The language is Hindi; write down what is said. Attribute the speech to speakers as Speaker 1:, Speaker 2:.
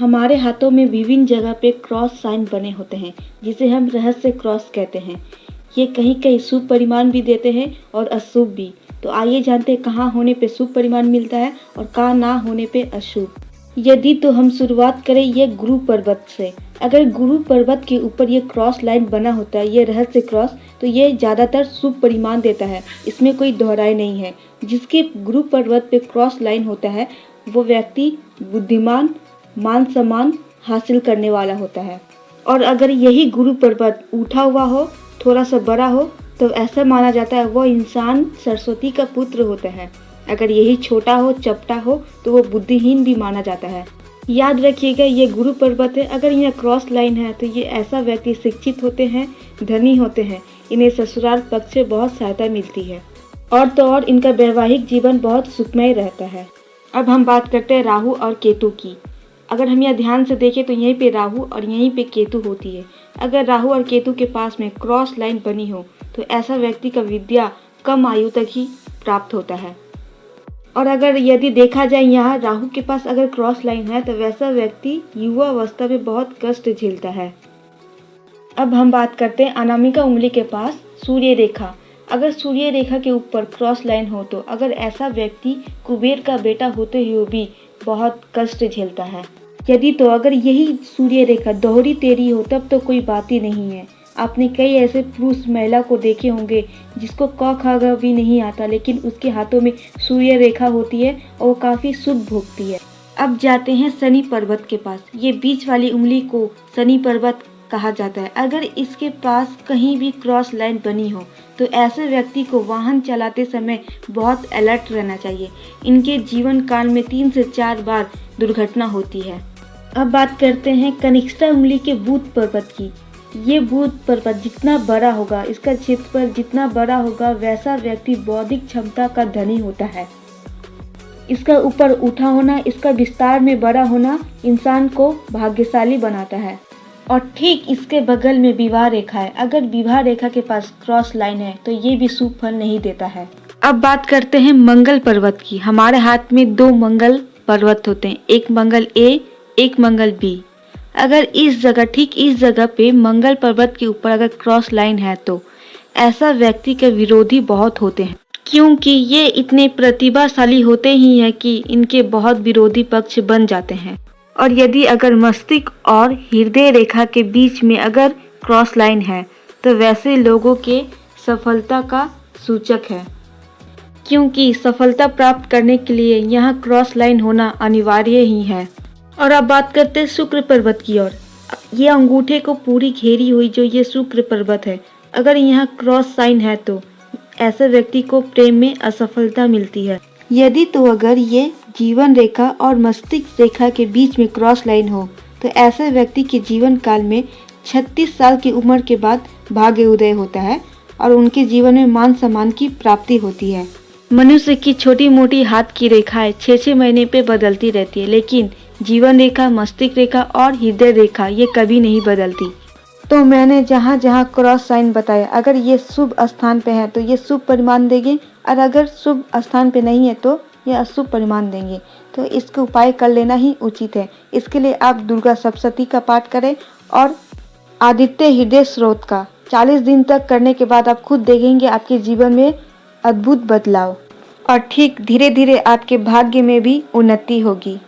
Speaker 1: हमारे हाथों में विभिन्न जगह पे क्रॉस साइन बने होते हैं, जिसे हम रहस्य क्रॉस कहते हैं। ये कहीं कहीं शुभ परिमाण भी देते हैं और अशुभ भी। तो आइए जानते हैं कहाँ होने पे शुभ परिमाण मिलता है और कहाँ ना होने पे अशुभ। यदि तो हम शुरुआत करें ये गुरु पर्वत से। अगर गुरु पर्वत के ऊपर ये क्रॉस लाइन बना होता है, ये रहस्य क्रॉस, तो ये ज़्यादातर शुभ परिमाण देता है, इसमें कोई दोहराई नहीं है। जिसके गुरु पर्वत पे क्रॉस लाइन होता है वो व्यक्ति बुद्धिमान, मान सम्मान हासिल करने वाला होता है। और अगर यही गुरु पर्वत उठा हुआ हो, थोड़ा सा बड़ा हो, तो ऐसा माना जाता है वो इंसान सरस्वती का पुत्र होता है। अगर यही छोटा हो, चपटा हो, तो वो बुद्धिहीन भी माना जाता है। याद रखिएगा ये गुरु पर्वत है, अगर यहाँ क्रॉस लाइन है तो ये ऐसा व्यक्ति शिक्षित होते हैं, धनी होते हैं, इन्हें ससुराल पक्ष से बहुत सहायता मिलती है और तो और इनका वैवाहिक जीवन बहुत सुखमय रहता है। अब हम बात करते हैं राहु और केतु की। अगर हम यहाँ ध्यान से देखें तो यहीं पे राहु और यहीं पे केतु होती है। अगर राहु और केतु के पास में क्रॉस लाइन बनी हो तो ऐसा व्यक्ति का विद्या कम आयु तक ही प्राप्त होता है। और अगर यदि देखा जाए यहाँ राहु के पास अगर क्रॉस लाइन है तो वैसा व्यक्ति युवा अवस्था में बहुत कष्ट झेलता है। अब हम बात करते हैं अनामिका उंगली के पास सूर्य रेखा। अगर सूर्य रेखा के ऊपर क्रॉस लाइन हो तो अगर ऐसा व्यक्ति कुबेर का बेटा होते हुए भी बहुत कष्ट झेलता है। यदि तो अगर यही सूर्य रेखा दोहरी तेरी हो तब तो कोई बात ही नहीं है। आपने कई ऐसे पुरुष महिला को देखे होंगे जिसको क ख ग भी नहीं आता, लेकिन उसके हाथों में सूर्य रेखा होती है और वो काफ़ी शुभ भोगती है। अब जाते हैं शनि पर्वत के पास। ये बीच वाली उंगली को शनि पर्वत कहा जाता है। अगर इसके पास कहीं भी क्रॉस लाइन बनी हो तो ऐसे व्यक्ति को वाहन चलाते समय बहुत अलर्ट रहना चाहिए। इनके जीवन काल में 3 से 4 बार दुर्घटना होती है। अब बात करते हैं कनिष्ठा उंगली के बुध पर्वत की। ये बुध पर्वत जितना बड़ा होगा, इसका क्षेत्रफल जितना बड़ा होगा, वैसा व्यक्ति बौद्धिक क्षमता का धनी होता है। इसका ऊपर उठा होना, इसका विस्तार में बड़ा होना इंसान को भाग्यशाली बनाता है। और ठीक इसके बगल में विवाह रेखा है। अगर विवाह रेखा के पास क्रॉस लाइन है तो ये भी शुभ फल नहीं देता है। अब बात करते हैं मंगल पर्वत की। हमारे हाथ में 2 मंगल पर्वत होते हैं, एक मंगल ए, एक मंगल बी। अगर इस जगह, ठीक इस जगह पे मंगल पर्वत के ऊपर अगर क्रॉस लाइन है तो ऐसा व्यक्ति के विरोधी बहुत होते हैं, क्योंकि ये इतने प्रतिभाशाली होते ही हैं कि इनके बहुत विरोधी पक्ष बन जाते हैं। और यदि अगर मस्तिष्क और हृदय रेखा के बीच में अगर क्रॉस लाइन है तो वैसे लोगों के सफलता का सूचक है, क्योंकि सफलता प्राप्त करने के लिए यहाँ क्रॉस लाइन होना अनिवार्य ही है। और अब बात करते हैं शुक्र पर्वत की ओर। ये अंगूठे को पूरी घेरी हुई जो ये शुक्र पर्वत है, अगर यहाँ क्रॉस साइन है तो ऐसे व्यक्ति को प्रेम में असफलता मिलती है। यदि तो अगर ये जीवन रेखा और मस्तिष्क रेखा के बीच में क्रॉस लाइन हो तो ऐसे व्यक्ति के जीवन काल में 36 साल की उम्र के बाद भाग्य उदय होता है और उनके जीवन में मान सम्मान की प्राप्ति होती है। मनुष्य की छोटी मोटी हाथ की रेखाएं 6-6 महीने पे बदलती रहती है, लेकिन जीवन रेखा, मस्तिष्क रेखा और हृदय रेखा ये कभी नहीं बदलती। तो मैंने जहाँ जहाँ क्रॉस साइन बताया, अगर ये शुभ स्थान पे है तो ये शुभ परिमाण देंगे और अगर शुभ स्थान पे नहीं है तो ये अशुभ परिमाण देंगे। तो इसका उपाय कर लेना ही उचित है। इसके लिए आप दुर्गा सप्तशती का पाठ करें और आदित्य हृदय स्रोत का 40 दिन तक करने के बाद आप खुद देखेंगे आपके जीवन में अद्भुत बदलाव और ठीक धीरे धीरे आपके भाग्य में भी उन्नति होगी।